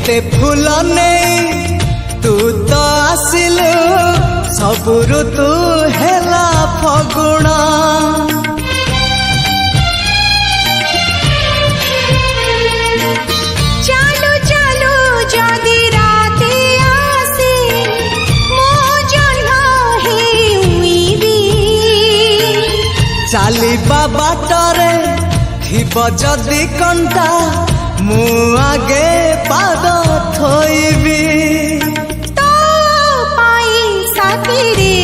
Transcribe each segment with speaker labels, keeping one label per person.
Speaker 1: केते फूल नहीं तू तो आसिलु सबु ऋतु हेला फगुण
Speaker 2: चालू चालू जदि राते आसे मो जन्म हे उइबी
Speaker 1: चलिबा बाटरे थिब जदि कंटा मु आगे पाद थोइबी
Speaker 2: तो पाई साथी रे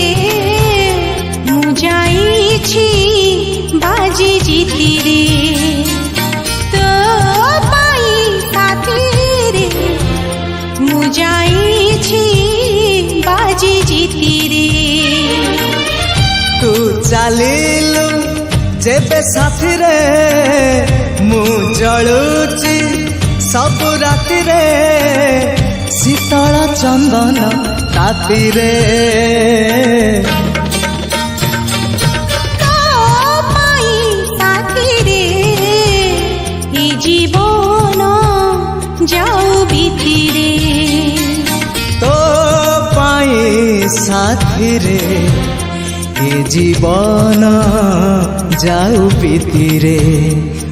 Speaker 2: मु जाइछि बाजी जीती रे तो पाई साथी रे मु जाइछि बाजी जीती रे
Speaker 1: तू चलिलु जेबे साथी रे मु जलुची सब राति रे शीतल चंदन ताती रे
Speaker 2: तो पाई साथी रे ए जीवन जाऊ बीती रे
Speaker 1: तो पाई साथी रे ए जीवन जाऊ बीती रे।